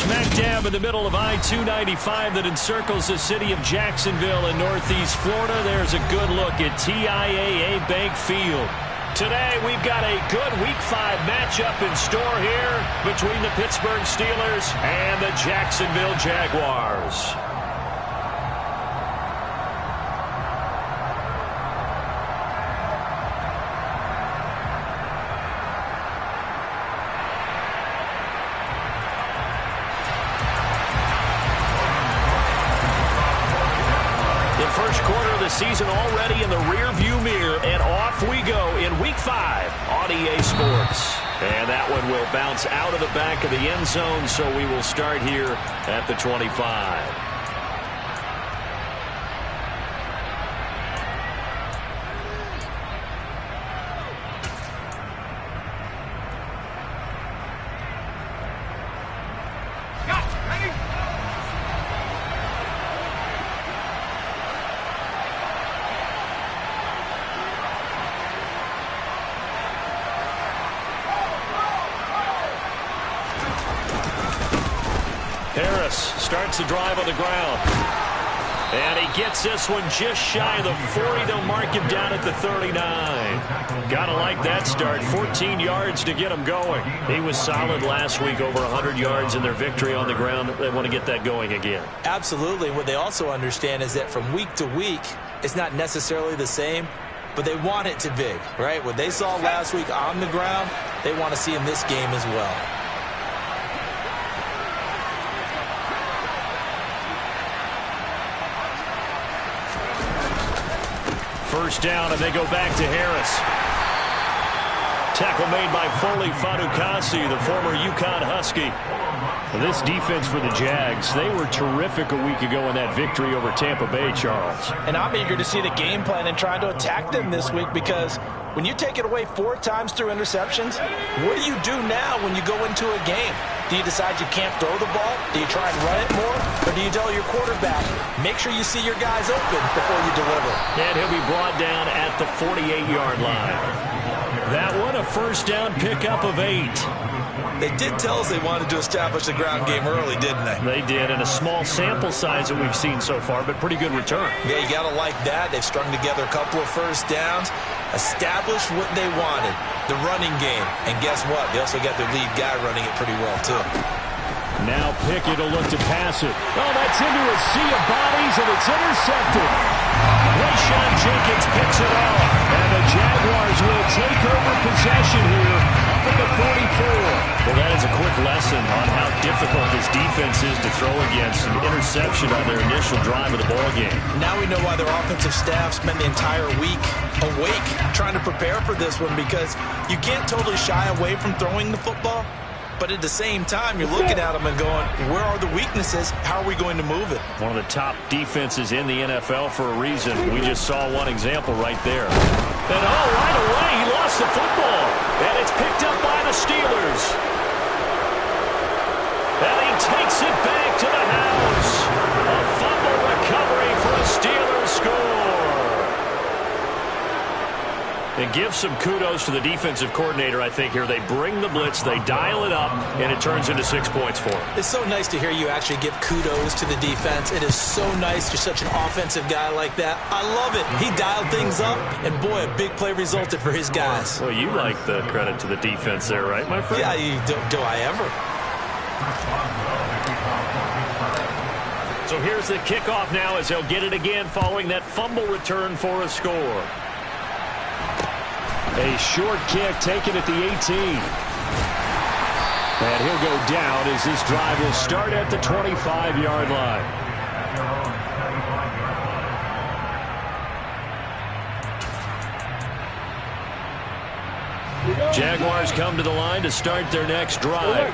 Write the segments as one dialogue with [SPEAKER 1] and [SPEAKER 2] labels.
[SPEAKER 1] Smack dab in the middle of I-295 that encircles the city of Jacksonville in northeast Florida. There's a good look at TIAA Bank Field. Today, we've got a good Week 5 matchup in store here between the Pittsburgh Steelers and the Jacksonville Jaguars.
[SPEAKER 2] Season already in the rear-view mirror, and off we go in Week 5 on EA Sports. And that one will bounce out of the back of the end zone, so we will start here at the 25. Starts the drive on the ground. And he gets this one just shy of the 40. They'll mark him down at the 39. Gotta like that start. 14 yards to get him going. He was solid last week, over 100 yards in their victory on the ground. They want to get that going again.
[SPEAKER 3] Absolutely. What they also understand is that from week to week, it's not necessarily the same, but they want it to be, right? What they saw last week on the ground, they want to see in this game as well.
[SPEAKER 2] First down, and they go back to Harris. Tackle made by Foley Fatukasi, the former UConn Husky.
[SPEAKER 1] This defense for the Jags, they were terrific a week ago in that victory over Tampa Bay, Charles.
[SPEAKER 4] And I'm eager to see the game plan and try to attack them this week, because when you take it away 4 times through interceptions, what do you do now when you go into a game? Do you decide you can't throw the ball? Do you try and run it more? Or do you tell your quarterback, make sure you see your guys open before you deliver?
[SPEAKER 2] And he'll be brought down at the 48-yard line. That one, a first down pickup of 8.
[SPEAKER 3] They did tell us they wanted to establish the ground game early, didn't they?
[SPEAKER 2] They did, and a small sample size that we've seen so far, but pretty good return.
[SPEAKER 3] Yeah, you got to like that. They've strung together a couple of first downs, established what they wanted, the running game. And guess what? They also got their lead guy running it pretty well, too.
[SPEAKER 1] Now Pickett will look to pass it. Oh, that's into a sea of bodies, and it's intercepted.
[SPEAKER 2] Rayshawn Jenkins picks it off, and the Jaguars will take over possession here up at the 44. Well, that is a quick lesson on how difficult this defense is to throw against. An interception on their initial drive of the ball game.
[SPEAKER 3] Now we know why their offensive staff spent the entire week awake trying to prepare for this one, because you can't totally shy away from throwing the football. But at the same time, you're looking at them and going, where are the weaknesses? How are we going to move it?
[SPEAKER 2] One of the top defenses in the NFL for a reason. We just saw one example right there. And right away, he lost the football. And it's picked up by the Steelers. And he takes it back to the house. A fumble recovery for a Steelers score. And give some kudos to the defensive coordinator, I think, here. They bring the blitz, they dial it up, and it turns into 6 points for them.
[SPEAKER 3] It's so nice to hear you actually give kudos to the defense. It is so nice. You're such an offensive guy like that. I love it. He dialed things up, and boy, a big play resulted for his guys.
[SPEAKER 2] Well, you like the credit to the defense there, right, my friend?
[SPEAKER 3] Yeah, do I ever?
[SPEAKER 2] So here's the kickoff now as they'll get it again following that fumble return for a score.
[SPEAKER 1] A short kick taken at the 18. And he'll go down as this drive will start at the 25-yard line.
[SPEAKER 2] Jaguars come to the line to start their next drive.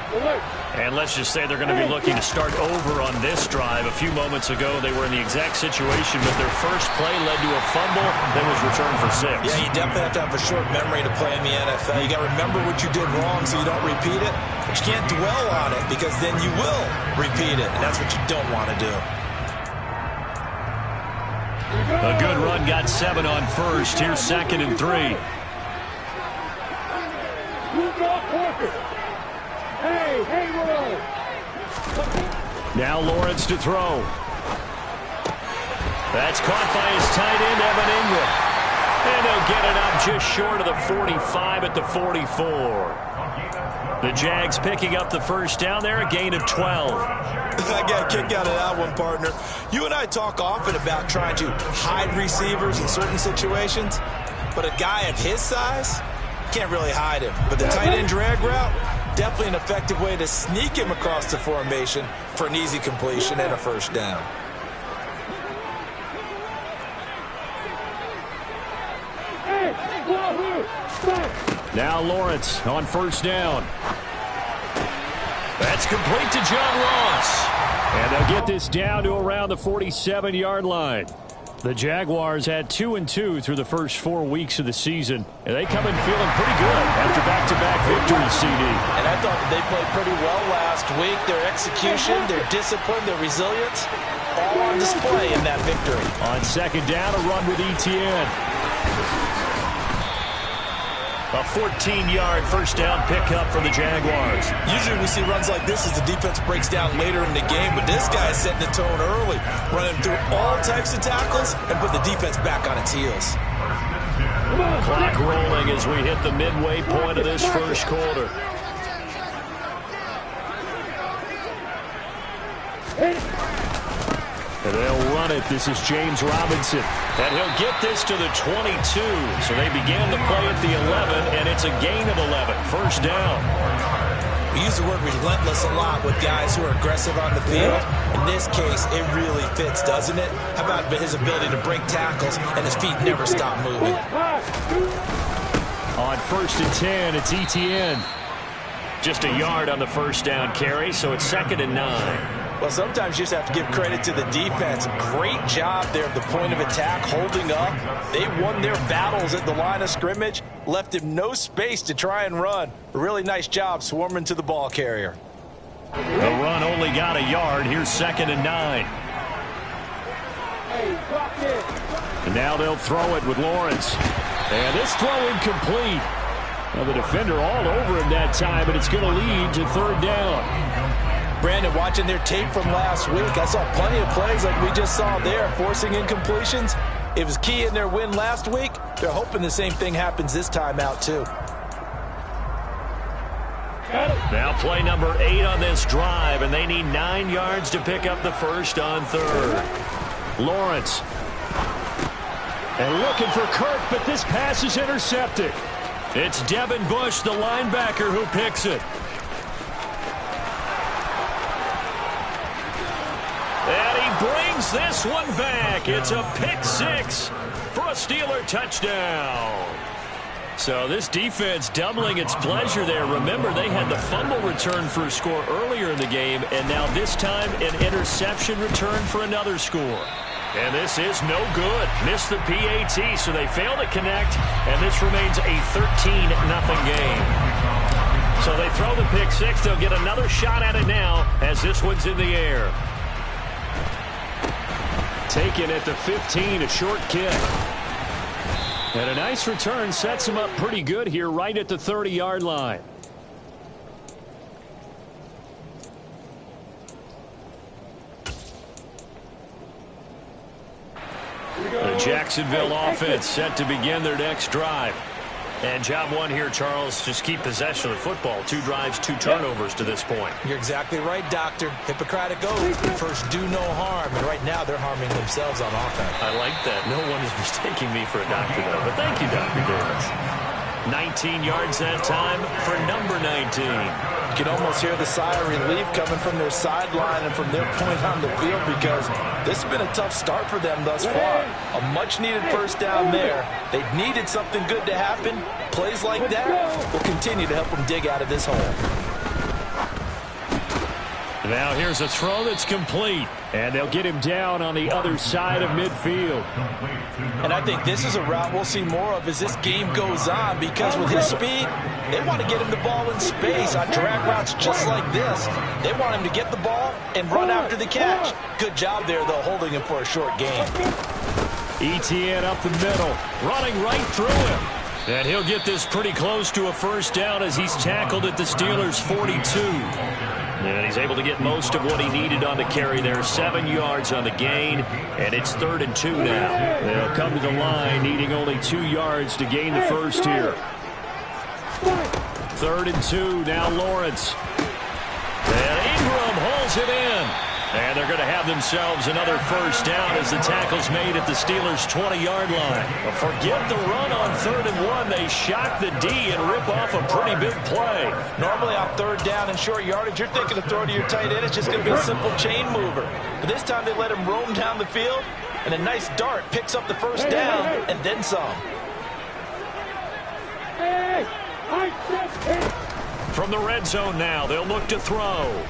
[SPEAKER 2] And let's just say they're going to be looking to start over on this drive. A few moments ago, they were in the exact situation, but their first play led to a fumble that was returned for 6.
[SPEAKER 3] Yeah, you definitely have to have a short memory to play in the NFL. You got to remember what you did wrong so you don't repeat it, but you can't dwell on it because then you will repeat it, and that's what you don't want to do.
[SPEAKER 2] A good run got 7 on first. Here's 2nd and 3.
[SPEAKER 1] Now Lawrence to throw. That's caught by his tight end, Evan Ingram. And they'll get it up just short of the 45 at the 44. The Jags picking up the first down there, a gain of 12.
[SPEAKER 3] I got a kick out of that one, partner. You and I talk often about trying to hide receivers in certain situations, but a guy of his size can't really hide him. But the tight end drag route, definitely an effective way to sneak him across the formation for an easy completion and a first down.
[SPEAKER 1] Now Lawrence on first down. That's complete to John Ross. And they'll get this down to around the 47-yard line. The Jaguars had 2-2 through the first 4 weeks of the season, and they come in feeling pretty good after back-to-back victories, CD.
[SPEAKER 4] And I thought that they played pretty well last week. Their execution, their discipline, their resilience, all on display in that victory.
[SPEAKER 1] On second down, a run with Etienne.
[SPEAKER 2] A 14-yard first down pickup for the Jaguars.
[SPEAKER 3] Usually we see runs like this as the defense breaks down later in the game, but this guy's setting the tone early, running through all types of tackles and put the defense back on its heels.
[SPEAKER 2] Clock rolling as we hit the midway point of this first quarter.
[SPEAKER 1] And they'll run it. This is James Robinson.
[SPEAKER 2] And he'll get this to the 22. So they began the play at the 11, and it's a gain of 11. First down.
[SPEAKER 3] We use the word relentless a lot with guys who are aggressive on the field. In this case, it really fits, doesn't it? How about his ability to break tackles and his feet never stop moving?
[SPEAKER 1] On first and 10, it's Etienne.
[SPEAKER 2] Just a yard on the first down carry, so it's 2nd and 9.
[SPEAKER 4] Well, sometimes you just have to give credit to the defense. Great job there at the point of attack, holding up. They won their battles at the line of scrimmage, left him no space to try and run. A really nice job swarming to the ball carrier.
[SPEAKER 2] The run only got a yard. Here's 2nd and 9.
[SPEAKER 1] And now they'll throw it with Lawrence. And this throw incomplete. Well, the defender all over him that time, but it's going to lead to 3rd down.
[SPEAKER 4] Brandon, watching their tape from last week, I saw plenty of plays like we just saw there, forcing incompletions. It was key in their win last week. They're hoping the same thing happens this time out, too.
[SPEAKER 2] Now play number 8 on this drive, and they need 9 yards to pick up the first on 3rd.
[SPEAKER 1] Lawrence. And looking for Kirk, but this pass is intercepted.
[SPEAKER 2] It's Devin Bush, the linebacker, who picks it. And he brings this one back. It's a pick 6 for a Steeler touchdown. So this defense doubling its pleasure there. Remember, they had the fumble return for a score earlier in the game, and now this time an interception return for another score. And this is no good. Missed the PAT, so they fail to connect, and this remains a 13-0 game. So they throw the pick 6. They'll get another shot at it now as this one's in the air.
[SPEAKER 1] Taken at the 15, a short kick. And a nice return sets him up pretty good here right at the 30-yard line.
[SPEAKER 2] The Jacksonville offense set to begin their next drive. And job one here, Charles, just keep possession of the football. 2 drives, 2 turnovers to this point.
[SPEAKER 3] You're exactly right, Doctor. Hippocratic oath. First, do no harm. And right now, they're harming themselves on offense.
[SPEAKER 2] I like that. No one is mistaking me for a doctor, though. But thank you, Dr. Davis. 19 yards that time for number 19.
[SPEAKER 4] You can almost hear the sigh of relief coming from their sideline and from their point on the field because this has been a tough start for them thus far. A much-needed first down there. They needed something good to happen. Plays like that will continue to help them dig out of this hole.
[SPEAKER 1] Now here's a throw that's complete. And they'll get him down on the other side of midfield.
[SPEAKER 4] And I think this is a route we'll see more of as this game goes on because with his speed, they want to get him the ball in space on drag routes just like this. They want him to get the ball and run after the catch. Good job there, though, holding him for a short gain.
[SPEAKER 1] Etienne up the middle, running right through him. And he'll get this pretty close to a first down as he's tackled at the Steelers' 42. And he's able to get most of what he needed on the carry there. 7 yards on the gain, and it's 3rd and 2 now. They'll come to the line needing only 2 yards to gain the first here. 3rd and 2, now Lawrence. And Ingram holds it in. And they're going to have themselves another first down as the tackle's made at the Steelers' 20-yard line. But forget the run on 3rd and 1. They shock the D and rip off a pretty big play.
[SPEAKER 4] Normally on 3rd down and short yardage, you're thinking to throw to your tight end. It's just going to be a simple chain mover. But this time they let him roam down the field, and a nice dart picks up the first down and then some.
[SPEAKER 1] From the red zone now, they'll look to throw.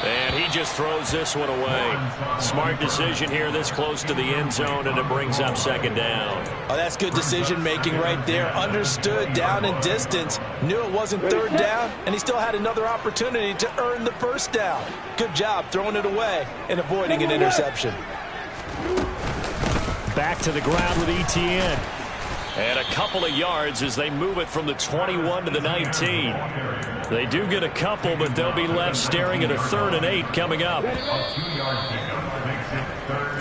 [SPEAKER 1] And he just throws this one away. Smart decision here this close to the end zone, and it brings up 2nd down.
[SPEAKER 4] Oh, that's good decision-making right there. Understood down and distance. Knew it wasn't 3rd down, and he still had another opportunity to earn the first down. Good job throwing it away and avoiding an interception.
[SPEAKER 1] Back to the ground with Etienne. And a couple of yards as they move it from the 21 to the 19. They do get a couple, but they'll be left staring at a 3rd and 8 coming up.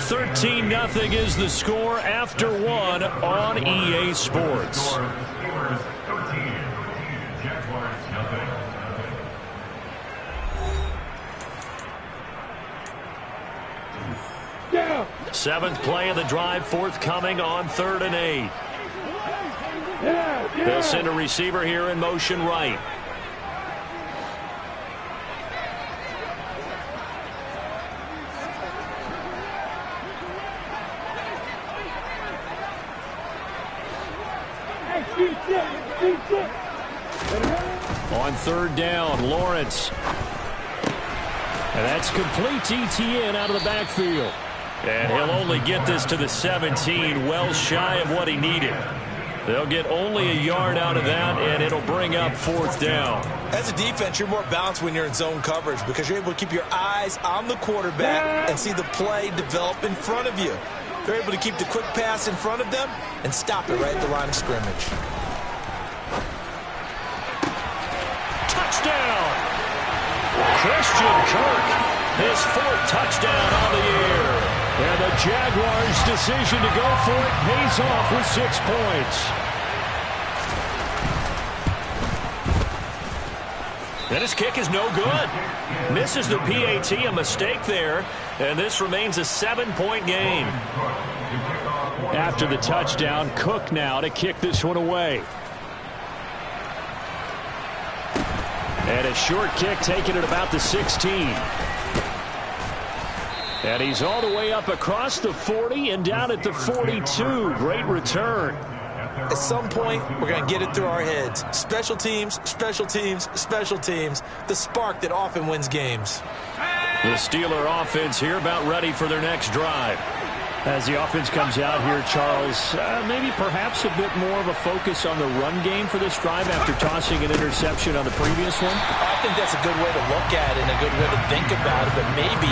[SPEAKER 1] 13-0 is the score after 1 on EA Sports. Seventh play of the drive forthcoming on 3rd and 8. They'll send a receiver here in motion right. On 3rd down, Lawrence. And that's complete to Etienne out of the backfield. And he'll only get this to the 17, well shy of what he needed. They'll get only a yard out of that, and it'll bring up 4th down.
[SPEAKER 3] As a defense, you're more balanced when you're in zone coverage because you're able to keep your eyes on the quarterback and see the play develop in front of you. They're able to keep the quick pass in front of them and stop it right at the line of scrimmage.
[SPEAKER 1] Touchdown! Christian Kirk, his 4th touchdown on the year. And the Jaguars' decision to go for it pays off with 6 points. And his kick is no good. Misses the PAT, a mistake there. And this remains a 7-point game. After the touchdown, Cook now to kick this one away. And a short kick taken at about the 16. And he's all the way up across the 40 and down at the 42. Great return.
[SPEAKER 3] At some point, we're going to get it through our heads. Special teams, special teams, special teams. The spark that often wins games.
[SPEAKER 1] The Steeler offense here about ready for their next drive. As the offense comes out here, Charles, maybe perhaps a bit more of a focus on the run game for this drive after tossing an interception on the previous one?
[SPEAKER 4] I think that's a good way to look at it and a good way to think about it, but maybe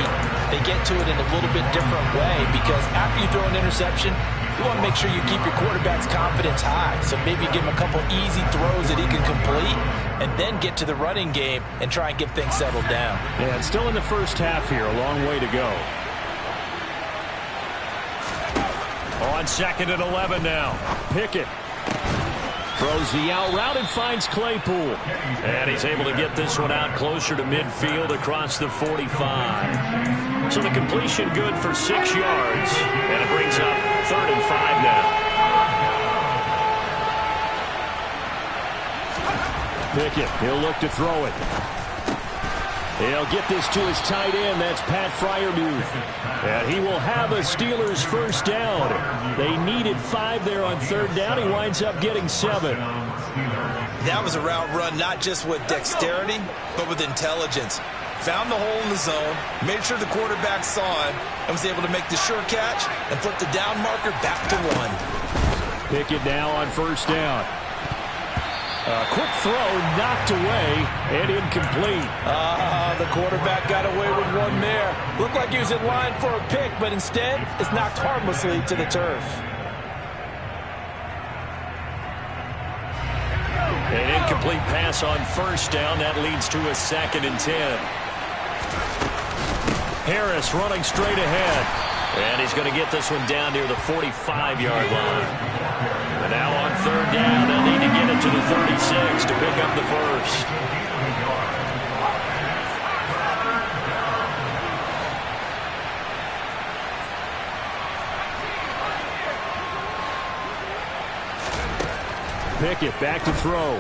[SPEAKER 4] they get to it in a little bit different way because after you throw an interception, you want to make sure you keep your quarterback's confidence high. So maybe give him a couple easy throws that he can complete and then get to the running game and try and get things settled down.
[SPEAKER 1] Yeah, it's still in the first half here, a long way to go. On 2nd and 11 now. Pickett throws the out route and finds Claypool. And he's able to get this one out closer to midfield across the 45. So the completion good for 6 yards. And it brings up 3rd and 5 now. Pickett, he'll look to throw it. He'll get this to his tight end. That's Pat Freiermuth. And he will have a Steelers first down. They needed 5 there on 3rd down. He winds up getting 7.
[SPEAKER 3] That was a route run not just with dexterity, but with intelligence. Found the hole in the zone, made sure the quarterback saw him, and was able to make the sure catch and flip the down marker back to 1.
[SPEAKER 1] Pickett now on 1st down. A quick throw knocked away and incomplete.
[SPEAKER 4] The quarterback got away with one there. Looked like he was in line for a pick, but instead it's knocked harmlessly to the turf.
[SPEAKER 1] incomplete pass on first down. That leads to a 2nd and 10. Harris running straight ahead. And he's going to get this one down near the 45-yard line. And now on 3rd down, they'll need to get it to the 36 to pick up the first. Pickett back to throw.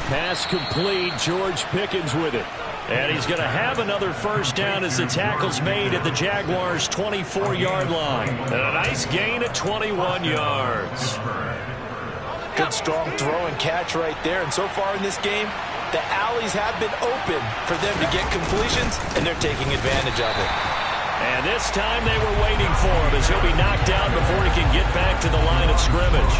[SPEAKER 1] Pass complete. George Pickens with it. And he's going to have another first down as the tackle's made at the Jaguars' 24-yard line. And a nice gain of 21 yards.
[SPEAKER 4] Good strong throw and catch right there. And so far in this game, the alleys have been open for them to get completions, and they're taking advantage of it.
[SPEAKER 1] And this time they were waiting for him as he'll be knocked down before he can get back to the line of scrimmage.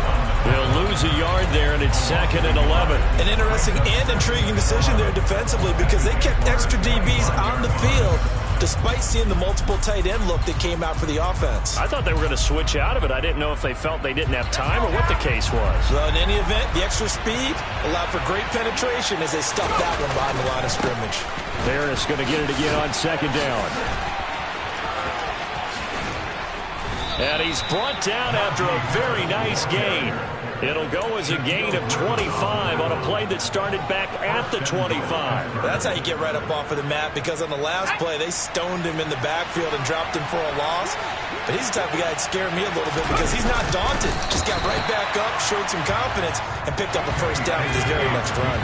[SPEAKER 1] They'll lose a yard there, and it's 2nd and 11.
[SPEAKER 3] An interesting and intriguing decision there defensively because they kept extra DBs on the field despite seeing the multiple tight end look that came out for the offense.
[SPEAKER 1] I thought they were going to switch out of it. I didn't know if they felt they didn't have time or what the case was.
[SPEAKER 3] Well, in any event, the extra speed allowed for great penetration as they stuffed that one behind the line of scrimmage.
[SPEAKER 1] Harris going to get it again on 2nd down. And he's brought down after a very nice gain. It'll go as a gain of 25 on a play that started back at the 25.
[SPEAKER 3] That's how you get right up off of the mat, because on the last play, they stoned him in the backfield and dropped him for a loss. But he's the type of guy that scared me a little bit because he's not daunted. Just got right back up, showed some confidence, and picked up a first down with his very next run.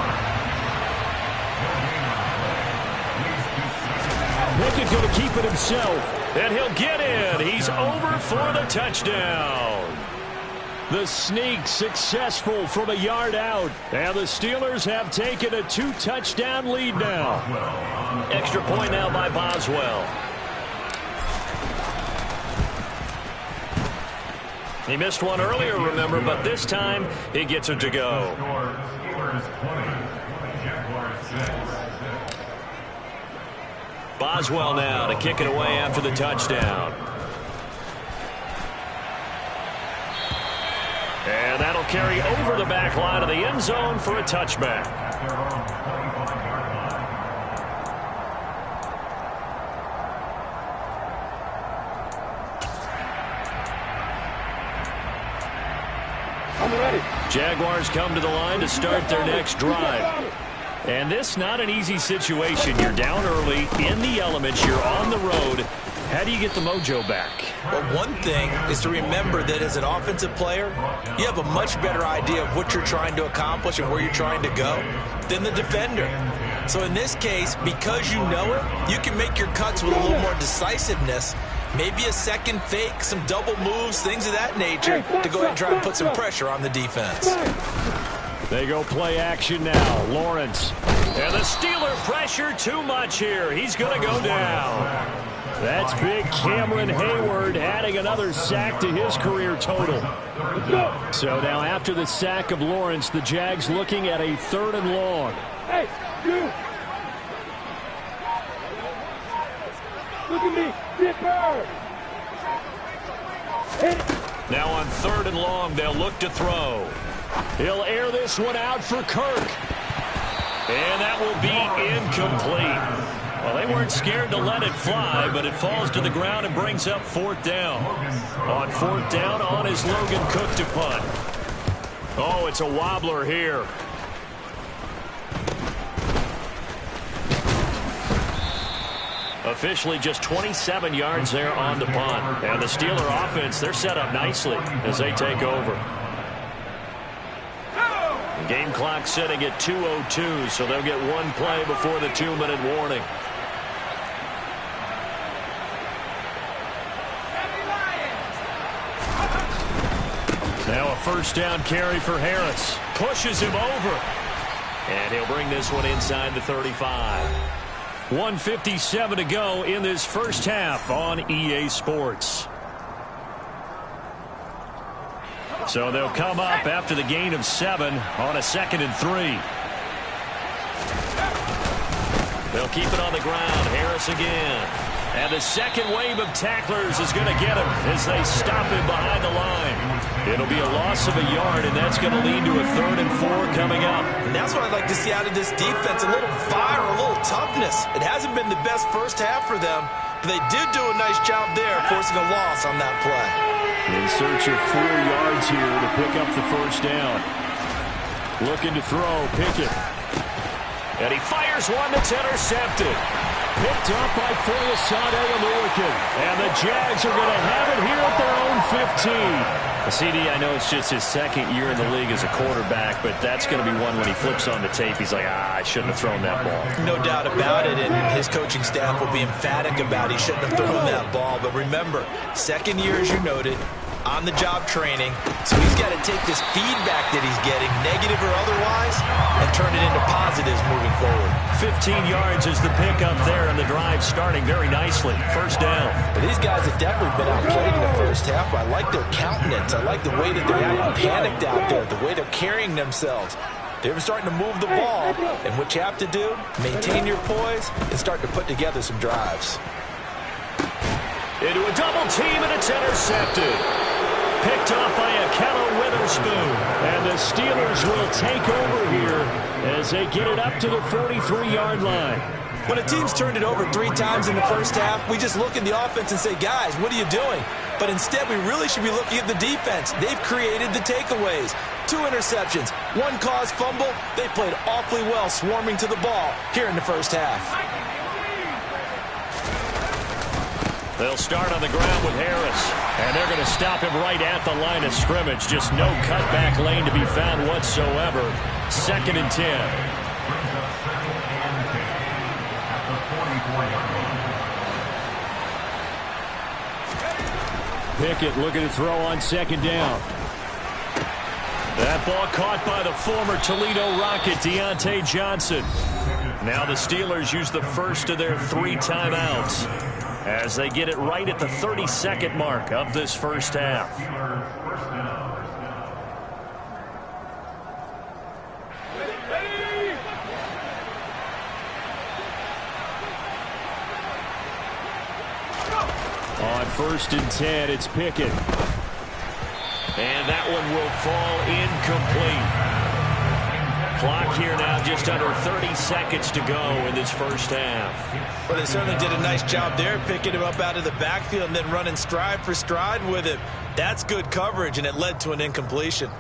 [SPEAKER 1] Pickett going to keep it himself, and he'll get in. He's over for the touchdown. The sneak successful from a yard out, and the Steelers have taken a 2-touchdown lead now. Extra point now by Boswell. He missed one earlier, remember, but this time he gets it to go. Boswell now to kick it away after the touchdown. And that'll carry over the back line of the end zone for a touchback.
[SPEAKER 5] I'm ready.
[SPEAKER 1] Jaguars come to the line to start their next drive. And this not an easy situation. You're down early, in the elements, you're on the road. How do you get the mojo back?
[SPEAKER 3] Well, one thing is to remember that as an offensive player, you have a much better idea of what you're trying to accomplish and where you're trying to go than the defender. So in this case, because you know it, you can make your cuts with a little more decisiveness, maybe a second fake, some double moves, things of that nature, to go ahead and try and put some pressure on the defense.
[SPEAKER 1] They go play action now. Lawrence. And the Steeler pressure too much here. He's going to go down. That's big Cameron Hayward adding another sack to his career total. So now after the sack of Lawrence, the Jags looking at a 3rd and long.
[SPEAKER 5] Hey, you. Look at me. Dipper. Hit it.
[SPEAKER 1] Now on 3rd and long, they'll look to throw. He'll air this one out for Kirk. And that will be incomplete. Well, they weren't scared to let it fly, but it falls to the ground and brings up 4th down. On 4th down, on is Logan Cook to punt. Oh, it's a wobbler here. Officially just 27 yards there on the punt. And the Steeler offense, they're set up nicely as they take over. Game clock setting at 2:02, so they'll get one play before the 2-minute warning. Now a first down carry for Harris. Pushes him over. And he'll bring this one inside the 35. 1:57 to go in this first half on EA Sports. So they'll come up after the gain of 7 on a 2nd and 3. They'll keep it on the ground. Harris again. And the second wave of tacklers is going to get him as they stop him behind the line. It'll be a loss of a yard, and that's going to lead to a 3rd and 4 coming up.
[SPEAKER 3] And that's what I'd like to see out of this defense, a little fire, a little toughness. It hasn't been the best first half for them, but they did do a nice job there, forcing a loss on that play.
[SPEAKER 1] In search of 4 yards here to pick up the first down. Looking to throw, Pickett. And he fires one that's intercepted. Picked up by Foyesade Aluakin. And the Jags are going to have it here at their own 15. CD, I know it's just his 2nd year in the league as a quarterback, but that's going to be one when he flips on the tape, he's like, I shouldn't have thrown that ball.
[SPEAKER 3] No doubt about it, and his coaching staff will be emphatic about he shouldn't have thrown that ball. But remember, 2nd year, as you noted, on-the-job training, so he's got to take this feedback that he's getting, negative or otherwise, and turn it into positives moving forward.
[SPEAKER 1] 15 yards is the pickup there, and the drive starting very nicely. First down.
[SPEAKER 3] But these guys have definitely been outplayed in the first half. I like their countenance. I like the way that they're acting panicked out there, the way they're carrying themselves. They're starting to move the ball, and what you have to do, maintain your poise and start to put together some drives.
[SPEAKER 1] Into a double team, and it's intercepted. Picked off by Akello Witherspoon. And the Steelers will take over here as they get it up to the 43-yard line.
[SPEAKER 3] When a team's turned it over 3 times in the first half, we just look at the offense and say, guys, what are you doing? But instead, we really should be looking at the defense. They've created the takeaways. 2 interceptions, 1 caused fumble. They played awfully well swarming to the ball here in the first half.
[SPEAKER 1] They'll start on the ground with Harris. And they're going to stop him right at the line of scrimmage. Just no cutback lane to be found whatsoever. 2nd and 10. Pickett looking to throw on 2nd down. That ball caught by the former Toledo Rocket, Deontay Johnson. Now the Steelers use the first of their 3 timeouts as they get it right at the 32nd mark of this first half. On 1st and 10, it's Pickett. And that one will fall incomplete. Clock here now just under 30 seconds to go in this first half.
[SPEAKER 3] Well, they certainly did a nice job there, picking him up out of the backfield and then running stride for stride with it. That's good coverage, and it led to an incompletion.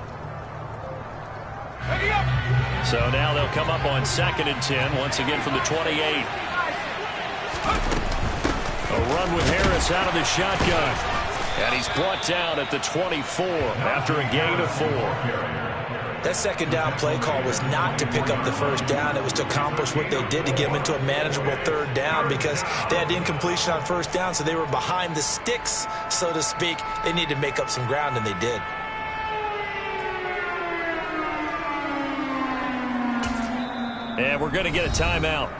[SPEAKER 1] So now they'll come up on 2nd and 10, once again from the 28. A run with Harris out of the shotgun. And he's brought down at the 24 after a gain of 4.
[SPEAKER 3] That 2nd down play call was not to pick up the first down. It was to accomplish what they did to get them into a manageable 3rd down because they had the incompletion on 1st down, so they were behind the sticks, so to speak. They needed to make up some ground, and they did.
[SPEAKER 1] And we're going to get a timeout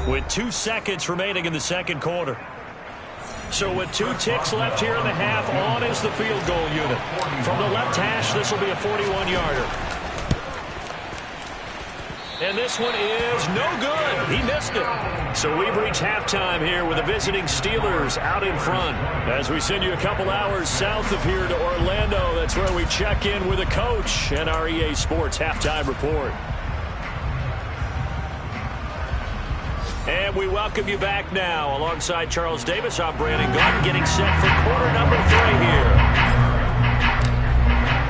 [SPEAKER 1] with 2 seconds remaining in the 2nd quarter. So with 2 ticks left here in the half, on is the field goal unit. From the left hash, this will be a 41-yarder. And this one is no good. He missed it. So we've reached halftime here with the visiting Steelers out in front. As we send you a couple hours south of here to Orlando, that's where we check in with the coach and our EA Sports halftime report. And we welcome you back now. Alongside Charles Davis, I'm Brandon Gordon, getting set for quarter number 3 here.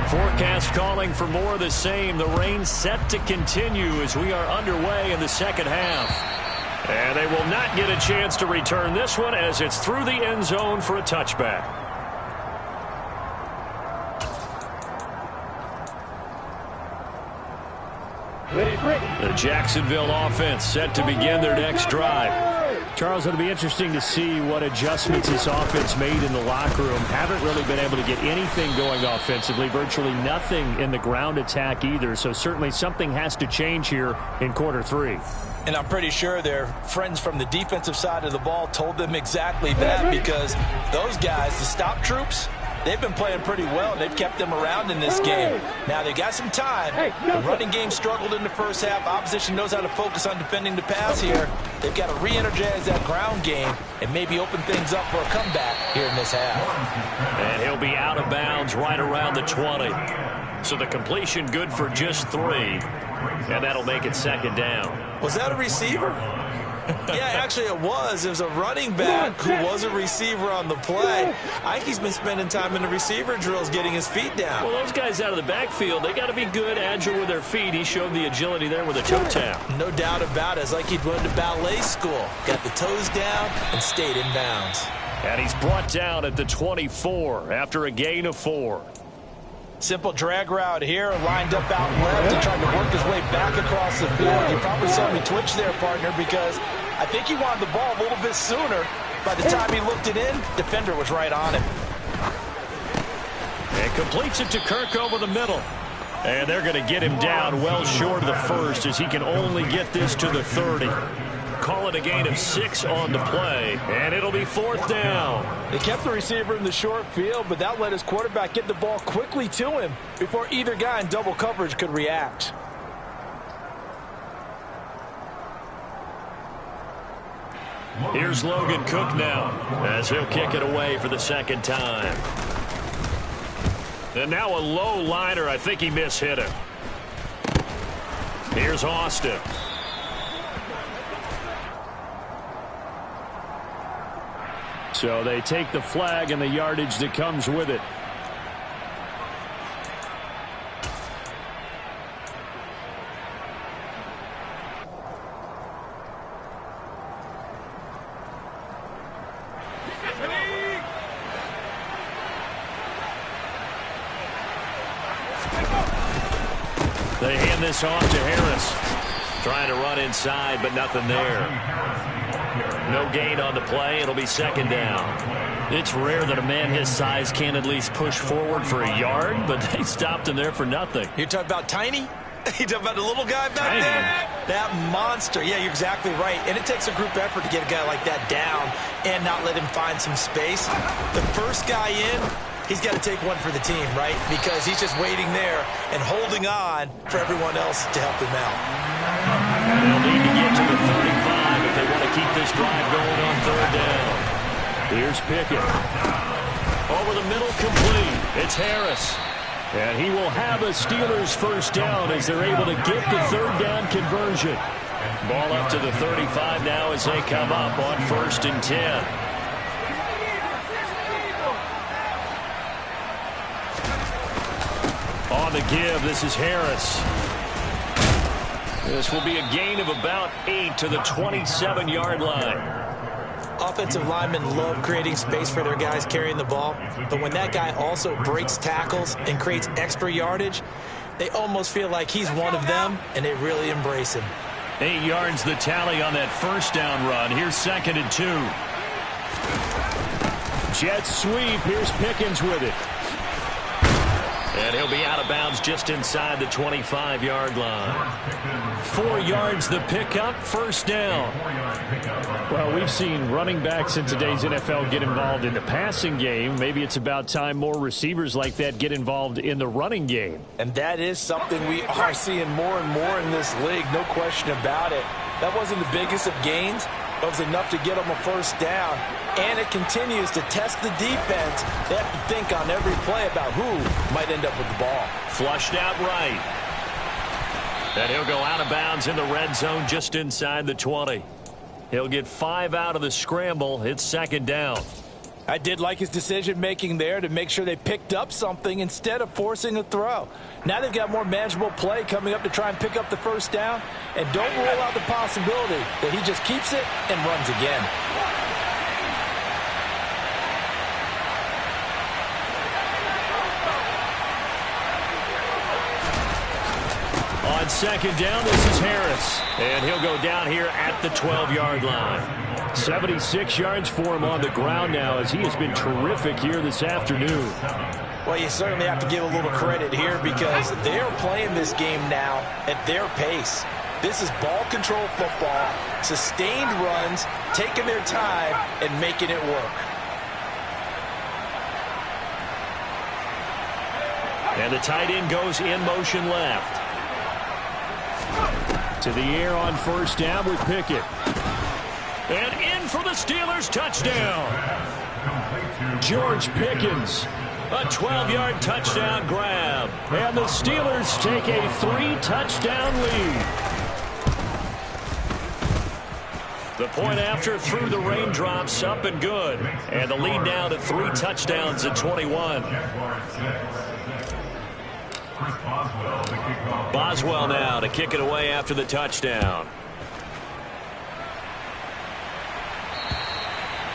[SPEAKER 1] Forecast calling for more of the same. The rain set to continue as we are underway in the 2nd half. And they will not get a chance to return this one as it's through the end zone for a touchback. The Jacksonville offense set to begin their next drive. Charles, it'll be interesting to see what adjustments this offense made in the locker room. Haven't really been able to get anything going offensively, virtually nothing in the ground attack either. So certainly something has to change here in quarter 3.
[SPEAKER 3] And I'm pretty sure their friends from the defensive side of the ball told them exactly that, because those guys, the stop troops,
[SPEAKER 4] they've been playing pretty well, and they've kept them around in this game. Now, they got some time. The running game struggled in the first half. Opposition knows how to focus on defending the pass here. They've got to re-energize that ground game and maybe open things up for a comeback here in this half.
[SPEAKER 1] And he'll be out of bounds right around the 20. So the completion good for just 3. And that'll make it second down.
[SPEAKER 3] Was that a receiver? Yeah, actually it was. It was a running back who was a receiver on the play. I think he's been spending time in the receiver drills getting his feet down.
[SPEAKER 1] Well, those guys out of the backfield, they got to be good, agile with their feet. He showed the agility there with a toe tap.
[SPEAKER 3] No doubt about it. It's like he'd went to ballet school. Got the toes down and stayed in bounds.
[SPEAKER 1] And he's brought down at the 24 after a gain of 4.
[SPEAKER 4] Simple drag route here, lined up out left and trying to work his way back across the field. You probably saw me twitch there, partner, because I think he wanted the ball a little bit sooner. By the time he looked it in, defender was right on it.
[SPEAKER 1] And completes it to Kirk over the middle. And they're going to get him down well short of the first as he can only get this to the 30. Call it a gain of 6 on the play, and it'll be 4th down.
[SPEAKER 4] They kept the receiver in the short field, but that let his quarterback get the ball quickly to him before either guy in double coverage could react.
[SPEAKER 1] Here's Logan Cook now as he'll kick it away for the second time. And now a low liner. I think he mishit him. Here's Austin. So they take the flag and the yardage that comes with it. They hand this off to Harris. Trying to run inside, but nothing there. No gain on the play. It'll be second down. It's rare that a man his size can't at least push forward for a yard, but they stopped him there for nothing.
[SPEAKER 3] You're talking about Tiny? You talking about the little guy back there? That monster. Yeah, you're exactly right. And it takes a group effort to get a guy like that down and not let him find some space. The first guy in, he's got to take one for the team, right? Because he's just waiting there and holding on for everyone else to help him out.
[SPEAKER 1] They'll need to get to the 35 if they want to keep this drive going on 3rd down. Here's Pickett. Over the middle, complete. It's Harris. And he will have a Steelers first down as they're able to get the 3rd down conversion. Ball up to the 35 now as they come up on 1st and 10. On the give, this is Harris. This will be a gain of about 8 to the 27-yard line.
[SPEAKER 3] Offensive linemen love creating space for their guys carrying the ball, but when that guy also breaks tackles and creates extra yardage, they almost feel like he's one of them, and they really embrace him.
[SPEAKER 1] 8 yards the tally on that first down run. Here's 2nd and 2. Jet sweep. Here's Pickens with it. And he'll be out of bounds just inside the 25-yard line. 4 yards the pickup, first down. Well, we've seen running backs in today's NFL get involved in the passing game. Maybe it's about time more receivers like that get involved in the running game.
[SPEAKER 4] And that is something we are seeing more and more in this league, no question about it. That wasn't the biggest of gains, but it was enough to get them a first down. And it continues to test the defense. They have to think on every play about who might end up with the ball.
[SPEAKER 1] Flushed out right. And he'll go out of bounds in the red zone just inside the 20. He'll get 5 out of the scramble. It's 2nd down.
[SPEAKER 4] I did like his decision-making there to make sure they picked up something instead of forcing a throw. Now they've got more manageable play coming up to try and pick up the first down. And don't rule out the possibility that he just keeps it and runs again.
[SPEAKER 1] On 2nd down, this is Harris. And he'll go down here at the 12-yard line. 76 yards for him on the ground now as he has been terrific here this afternoon.
[SPEAKER 4] Well, you certainly have to give a little credit here because they're playing this game now at their pace. This is ball control football, sustained runs, taking their time and making it work.
[SPEAKER 2] And the tight end goes in motion left.
[SPEAKER 1] To the air on first down with Pickett.
[SPEAKER 2] And in for the Steelers touchdown.
[SPEAKER 1] George Pickens.
[SPEAKER 2] A 12-yard touchdown grab.
[SPEAKER 1] And the Steelers take a 3-touchdown lead.
[SPEAKER 2] The point after through the raindrops, up and good. And the lead now to 3 touchdowns at 21. Boswell now to kick it away after the touchdown.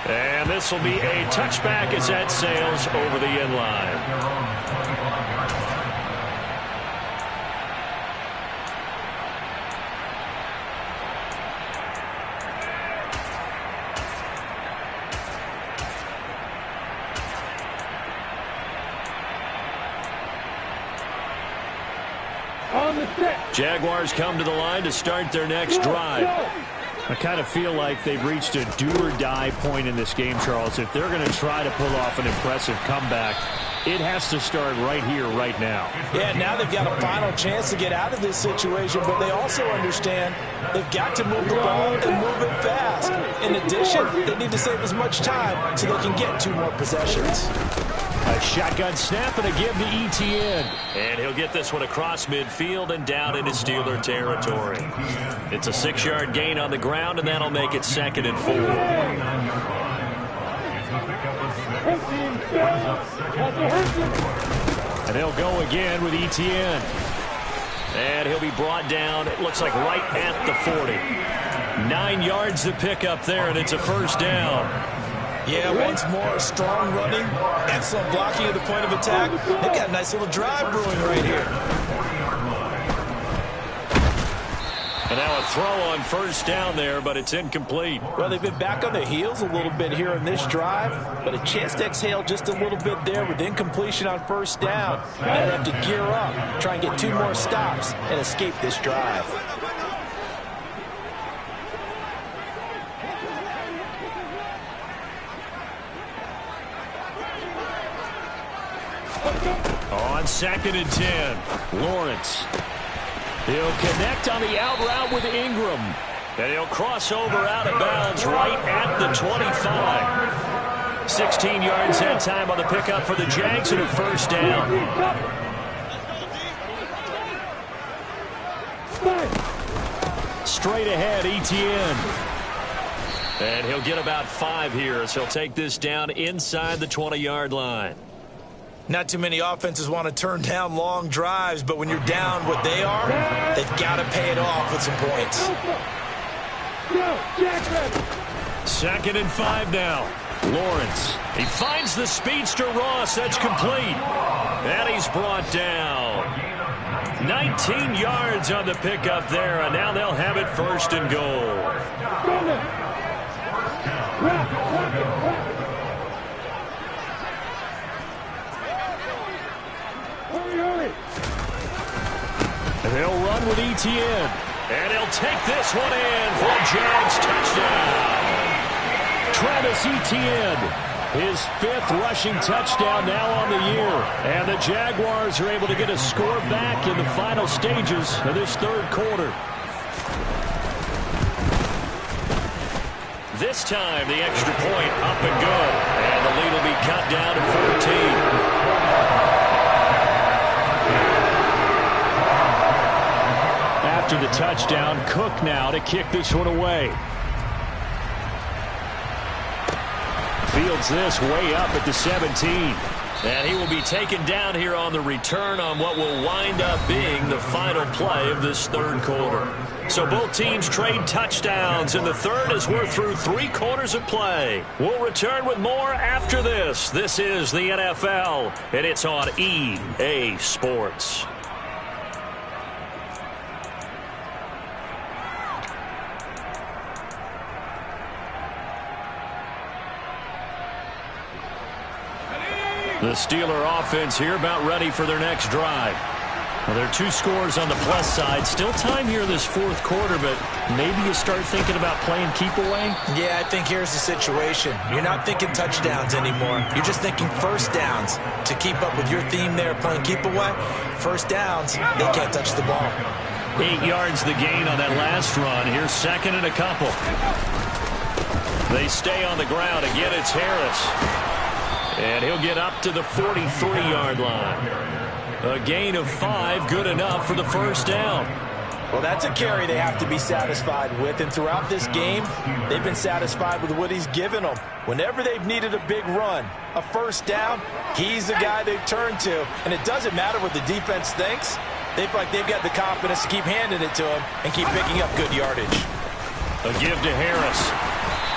[SPEAKER 2] And this will be a touchback as that sails over the end line. Jaguars come to the line to start their next drive.
[SPEAKER 1] I kind of feel like they've reached a do-or-die point in this game, Charles. If they're going to try to pull off an impressive comeback, it has to start right here, right now.
[SPEAKER 4] Yeah, now they've got a final chance to get out of this situation, but they also understand they've got to move the ball and move it fast. In addition, they need to save as much time so they can get 2 more possessions.
[SPEAKER 1] A shotgun snap and a give to Etienne.
[SPEAKER 2] And he'll get this one across midfield and down into Steeler territory. It's a 6-yard gain on the ground, and that'll make it 2nd and 4.
[SPEAKER 1] And they'll go again with Etienne.
[SPEAKER 2] And he'll be brought down, it looks like right at the 40. 9 yards to pick up there, and it's a first down.
[SPEAKER 4] Yeah, once more, strong running, excellent blocking at the point of attack. They've got a nice little drive brewing right here.
[SPEAKER 2] And now a throw on first down there, but it's incomplete.
[SPEAKER 4] Well, they've been back on their heels a little bit here in this drive, but a chance to exhale just a little bit there with incompletion on first down. Now they have to gear up, try and get 2 more stops, and escape this drive.
[SPEAKER 2] On 2nd and 10, Lawrence. He'll connect on the out route with Ingram. And he'll cross over out of bounds right at the 25. 16 yards that time on the pickup for the Jags and a first down. Straight ahead, Etienne. And he'll get about 5 here, so he'll take this down inside the 20-yard line.
[SPEAKER 3] Not too many offenses want to turn down long drives, but when you're down what they are, they've got to pay it off with some points.
[SPEAKER 2] 2nd and 5 now. Lawrence. He finds the speedster Ross. That's complete. And he's brought down. 19 yards on the pickup there, and now they'll have it 1st and goal. They'll run with Etienne. And he'll take this one in for a Jags touchdown.
[SPEAKER 1] Travis Etienne, his 5th rushing touchdown now on the year. And the Jaguars are able to get a score back in the final stages of this 3rd quarter.
[SPEAKER 2] This time, the extra point up and good. And the lead will be cut down to 14.
[SPEAKER 1] After the touchdown, Cook now to kick this one away. Fields this way up at the 17.
[SPEAKER 2] And he will be taken down here on the return on what will wind up being the final play of this 3rd quarter. So both teams trade touchdowns in the 3rd as we're through 3 quarters of play. We'll return with more after this. This is the NFL, and it's on EA Sports. The Steeler offense here about ready for their next drive.
[SPEAKER 1] Well, there are 2 scores on the plus side. Still time here in this fourth quarter, but maybe you start thinking about playing keep away?
[SPEAKER 4] Yeah, I think here's the situation. You're not thinking touchdowns anymore. You're just thinking first downs. To keep up with your theme there, playing keep away, first downs, they can't touch the ball.
[SPEAKER 1] 8 yards the gain on that last run. Here's second and a couple. They stay on the ground. Again, it's Harris. And he'll get up to the 43-yard line. A gain of 5, good enough for the first down.
[SPEAKER 4] Well, that's a carry they have to be satisfied with. And throughout this game, they've been satisfied with what he's given them. Whenever they've needed a big run, a first down, he's the guy they've turned to. And it doesn't matter what the defense thinks. They feel like they've got the confidence to keep handing it to him and keep picking up good yardage.
[SPEAKER 1] A give to Harris.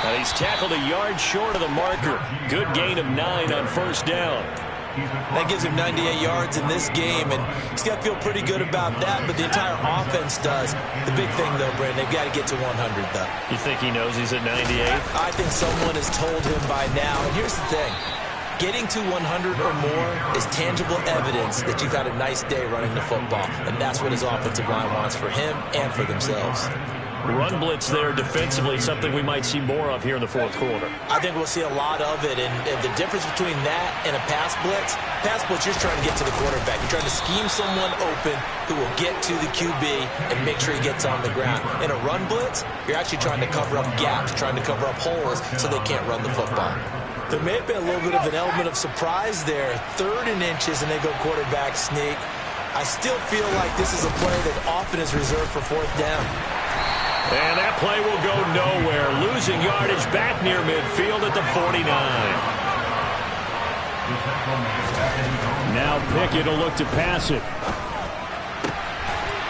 [SPEAKER 1] And he's tackled a yard short of the marker. Good gain of 9 on first down.
[SPEAKER 4] That gives him 98 yards in this game, and he's got to feel pretty good about that, but the entire offense does. The big thing, though, Brandon, they've got to get to 100, though.
[SPEAKER 1] You think he knows he's at 98?
[SPEAKER 4] I think someone has told him by now, and here's the thing. Getting to 100 or more is tangible evidence that you've had a nice day running the football, and that's what his offensive line wants for him and for themselves.
[SPEAKER 1] Run blitz there defensively, something we might see more of here in the fourth quarter.
[SPEAKER 4] I think we'll see a lot of it, and the difference between that and a pass blitz, you're trying to get to the quarterback. You're trying to scheme someone open who will get to the QB and make sure he gets on the ground. In a run blitz, you're actually trying to cover up gaps, trying to cover up holes so they can't run the football. There may have been a little bit of an element of surprise there. 3rd and inches, and they go quarterback sneak. I still feel like this is a play that often is reserved for 4th down.
[SPEAKER 1] And that play will go nowhere. Losing yardage back near midfield at the 49. Now Pickett will look to pass it.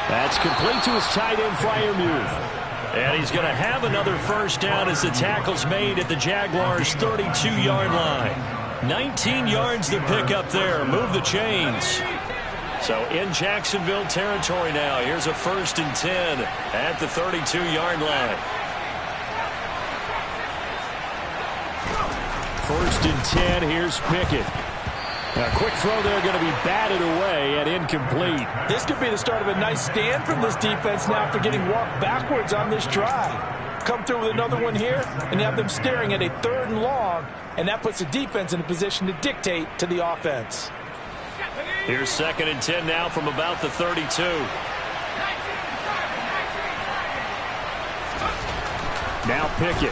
[SPEAKER 1] That's complete to his tight end, Freiermuth. And he's going to have another first down as the tackle's made at the Jaguars' 32-yard line. 19 yards to pick up there. Move the chains. So in Jacksonville territory now. Here's a 1st and 10 at the 32-yard line. 1st and 10. Here's Pickett. A quick throw there going to be batted away and incomplete.
[SPEAKER 4] This could be the start of a nice stand from this defense now after getting walked backwards on this drive. Come through with another one here and have them staring at a 3rd and long, and that puts the defense in a position to dictate to the offense.
[SPEAKER 1] Here's 2nd and 10 now from about the 32. Now Pickett.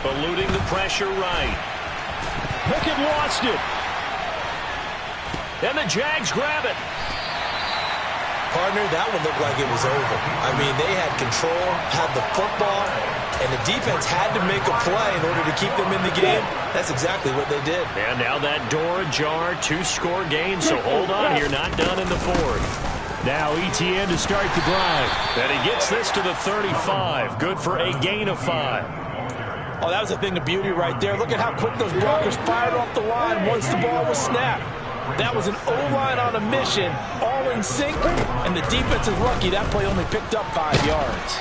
[SPEAKER 1] Eluding the pressure right. Pickett lost it. And the Jags grab it.
[SPEAKER 4] Partner, that one looked like it was over. I mean, they had control, had the football, and the defense had to make a play in order to keep them in the game. That's exactly what they did.
[SPEAKER 1] And now that door ajar, 2-score game, so hold on here, not done in the 4th. Now ETN to start the drive. And he gets this to the 35. Good for a gain of 5.
[SPEAKER 4] Oh, that was a thing of beauty right there. Look at how quick those blockers fired off the line once the ball was snapped. That was an O-line on a mission, all in sync, and the defense is lucky that play only picked up 5 yards.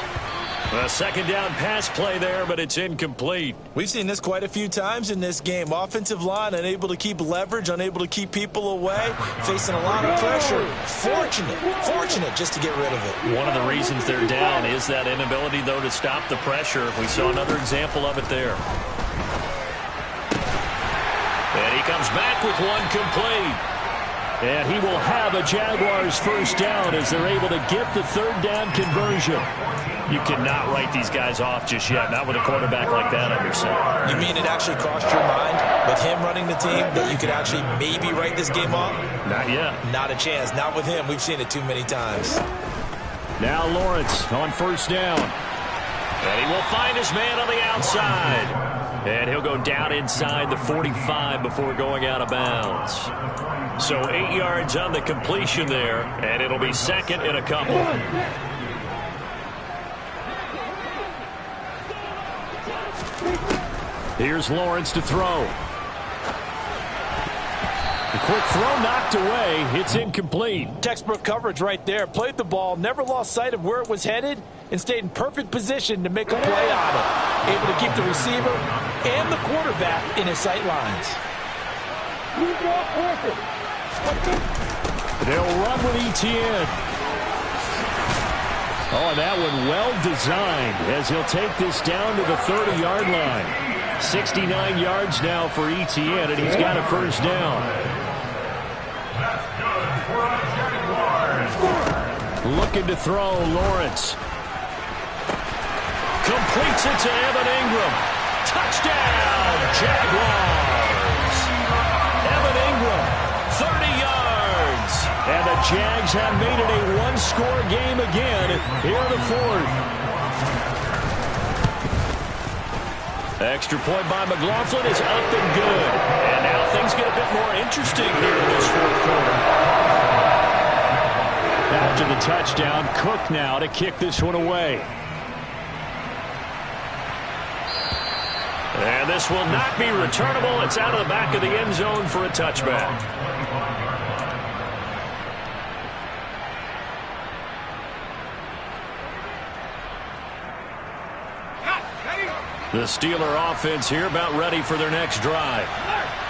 [SPEAKER 1] A 2nd down pass play there, but it's incomplete.
[SPEAKER 4] We've seen this quite a few times in this game. Offensive line unable to keep leverage, unable to keep people away, facing a lot of pressure. Fortunate just to get rid of it.
[SPEAKER 1] One of the reasons they're down is that inability, though, to stop the pressure. We saw another example of it there. And he comes back with one complete. And he will have a Jaguars first down as they're able to get the 3rd down conversion. You cannot write these guys off just yet, not with a quarterback like that on your side.
[SPEAKER 4] You mean it actually crossed your mind with him running the team that you could actually maybe write this game off?
[SPEAKER 1] Not yet.
[SPEAKER 4] Not a chance. Not with him. We've seen it too many times.
[SPEAKER 1] Now Lawrence on first down. And he will find his man on the outside. And he'll go down inside the 45 before going out of bounds. So 8 yards on the completion there, and it'll be 2nd and a couple. Here's Lawrence to throw. The quick throw knocked away. It's incomplete.
[SPEAKER 4] Textbook coverage right there. Played the ball, never lost sight of where it was headed, and stayed in perfect position to make a play on it. Able to keep the receiver and the quarterback in his sight lines.
[SPEAKER 1] They'll run with Etienne. Oh, and that one well designed as he'll take this down to the 30-yard line. 69 yards now for Etienne, and he's got a first down. Looking to throw, Lawrence. Completes it to Evan Ingram. Touchdown, Jaguars. Evan Ingram, 30 yards. And the Jags have made it a one-score game again here in the fourth. Extra point by McLaughlin is up and good. And now things get a bit more interesting here in this fourth quarter. After the touchdown, Cook now to kick this one away. And this will not be returnable. It's out of the back of the end zone for a touchback. The Steeler offense here about ready for their next drive.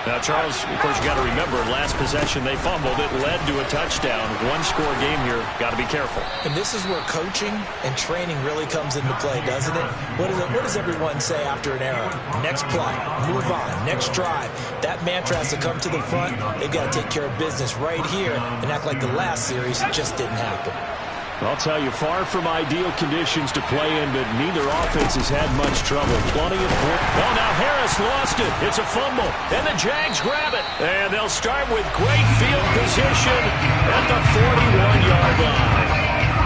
[SPEAKER 1] Now, Charles, of course, you got to remember, last possession they fumbled. It led to a touchdown. One-score game here. Got to be careful.
[SPEAKER 4] And this is where coaching and training really comes into play, doesn't it? What does everyone say after an error? Next play, move on, next drive. That mantra has to come to the front. They've got to take care of business right here and act like the last series just didn't happen.
[SPEAKER 1] I'll tell you, far from ideal conditions to play in, but neither offense has had much trouble. Plenty of points. Oh, now Harris lost it. It's a fumble. And the Jags grab it. And they'll start with great field position at the 41-yard line.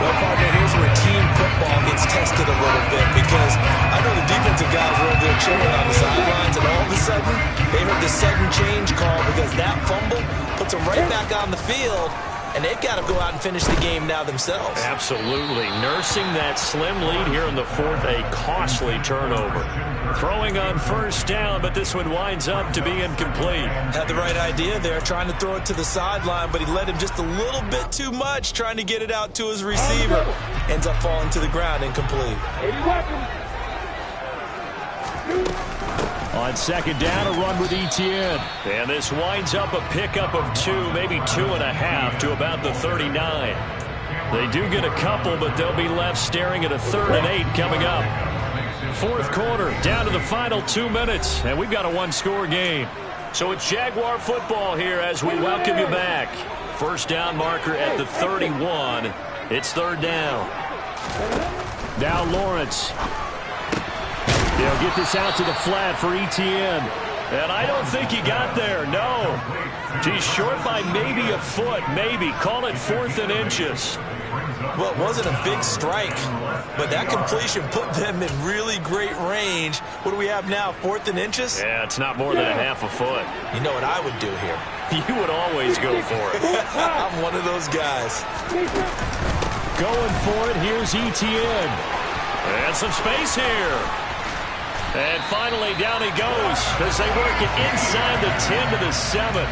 [SPEAKER 4] Well, partner, here's where team football gets tested a little bit, because I know the defensive guys were over there chilling on the sidelines, and all of a sudden, they heard the sudden change call because that fumble puts them right back on the field. And they've got to go out and finish the game now themselves.
[SPEAKER 1] Absolutely. Nursing that slim lead here in the fourth, a costly turnover. Throwing on first down, but this one winds up to be incomplete.
[SPEAKER 4] Had the right idea there, trying to throw it to the sideline, but he led him just a little bit too much, trying to get it out to his receiver. Ends up falling to the ground, incomplete.
[SPEAKER 1] On second down, a run with Etienne. And this winds up a pickup of 2, maybe 2.5 to about the 39. They do get a couple, but they'll be left staring at a 3rd and 8 coming up. Fourth quarter, down to the final 2 minutes, and we've got a one-score game. So it's Jaguar football here as we welcome you back. First down marker at the 31. It's 3rd down. Now Lawrence. They'll get this out to the flat for Etienne. And I don't think he got there, no. He's short by maybe a foot, maybe. Call it 4th and inches.
[SPEAKER 4] Well, it wasn't a big strike, but that completion put them in really great range. What do we have now, 4th and inches?
[SPEAKER 1] Yeah, it's not more than a half a foot.
[SPEAKER 4] You know what I would do here?
[SPEAKER 1] You would always go for it.
[SPEAKER 4] I'm one of those guys.
[SPEAKER 1] Going for it, here's Etienne. And some space here. And finally, down he goes as they work it inside the 10 to the 7.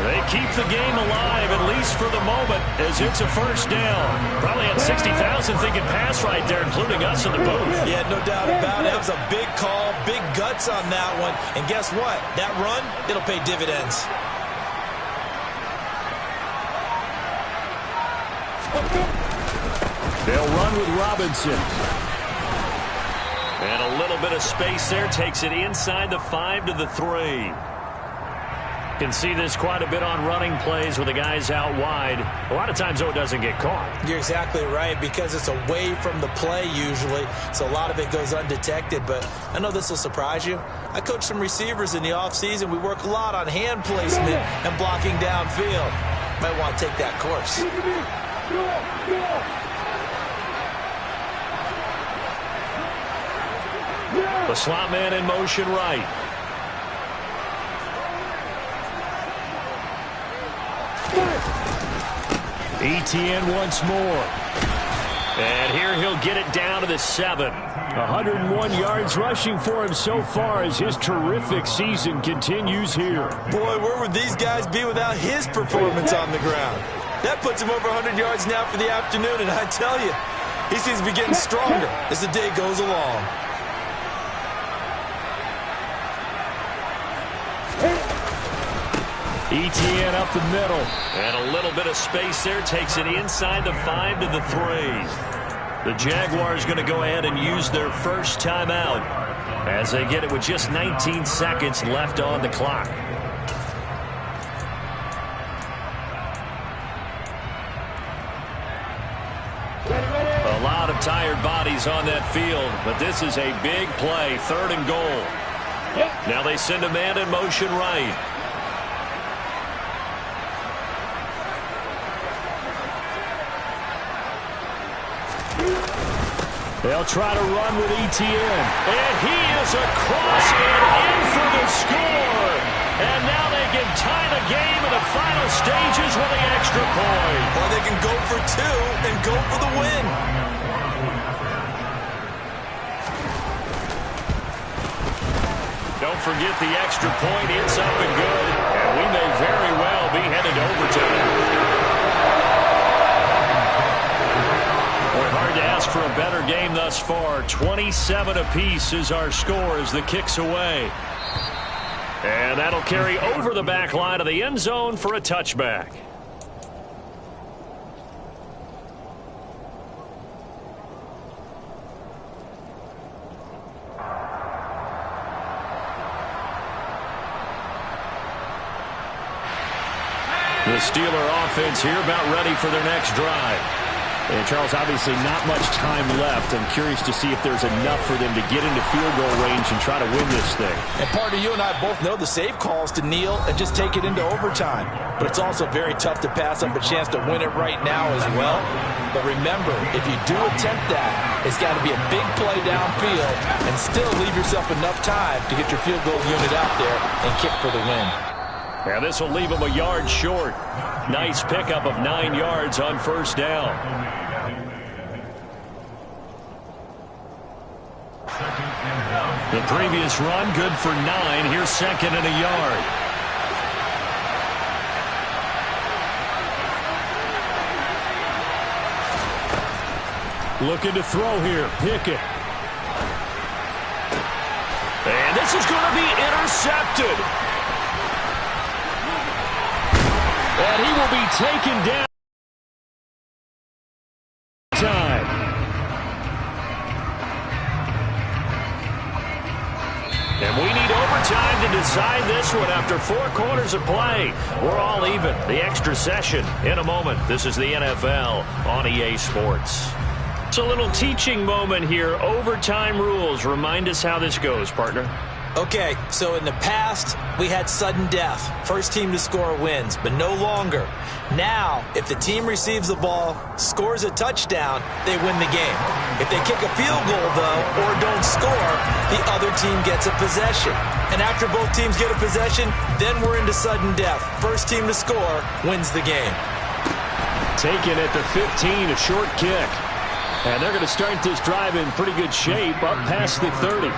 [SPEAKER 1] They keep the game alive, at least for the moment, as it's a first down. Probably had 60,000 thinking pass right there, including us in the booth.
[SPEAKER 4] Yeah, no doubt about it. That was a big call, big guts on that one. And guess what? That run, it'll pay dividends.
[SPEAKER 1] They'll run with Robinson. And a little bit of space there takes it inside the 5 to the 3. Can see this quite a bit on running plays with the guys out wide. A lot of times, though, it doesn't get caught.
[SPEAKER 4] You're exactly right, because it's away from the play usually, so a lot of it goes undetected. But I know this will surprise you. I coach some receivers in the offseason. We work a lot on hand placement and blocking downfield. Might want to take that course.
[SPEAKER 1] The slot man in motion right. Etienne once more. And here he'll get it down to the 7. 101 yards rushing for him so far as his terrific season continues here.
[SPEAKER 4] Boy, where would these guys be without his performance on the ground? That puts him over 100 yards now for the afternoon, and I tell you, he seems to be getting stronger as the day goes along.
[SPEAKER 1] ETN up the middle.
[SPEAKER 2] And a little bit of space there. Takes it inside the 5 to the 3. The Jaguars going to go ahead and use their first timeout as they get it with just 19 seconds left on the clock. A lot of tired bodies on that field, but this is a big play, 3rd and goal. Now they send a man in motion right.
[SPEAKER 1] They'll try to run with ETN. And he is across and in for the score. And now they can tie the game in the final stages with the extra point.
[SPEAKER 3] Or they can go for 2 and go for the win.
[SPEAKER 2] Don't forget the extra point. It's up and good. And we may very well be headed to overtime. Hard to ask for a better game thus far. 27 apiece is our score as the kick's away. And that'll carry over the back line of the end zone for a touchback. The Steeler offense here about ready for their next drive.
[SPEAKER 1] And Charles, obviously not much time left. I'm curious to see if there's enough for them to get into field goal range and try to win this thing.
[SPEAKER 4] And partner, you and I both know the safe calls to kneel and just take it into overtime. But it's also very tough to pass up a chance to win it right now as well. But remember, if you do attempt that, it's got to be a big play downfield and still leave yourself enough time to get your field goal unit out there and kick for the win.
[SPEAKER 2] Now this will leave him a yard short. Nice pickup of 9 yards on first down. The previous run good for 9. Here's 2nd and a yard.
[SPEAKER 1] Looking to throw here. Pickett.
[SPEAKER 2] And this is going to be intercepted.
[SPEAKER 1] And he will be taken down. Time.
[SPEAKER 2] And we need overtime to decide this one after 4 quarters of play. We're all even. The extra session in a moment. This is the NFL on EA Sports. It's a little teaching moment here. Overtime rules. Remind us how this goes, partner.
[SPEAKER 3] Okay, so in the past, we had sudden death. First team to score wins, but no longer. Now, if the team receives the ball, scores a touchdown, they win the game. If they kick a field goal, though, or don't score, the other team gets a possession. And after both teams get a possession, then we're into sudden death. First team to score wins the game.
[SPEAKER 1] Taken at the 15, a short kick. And they're going to start this drive in pretty good shape up past the 30.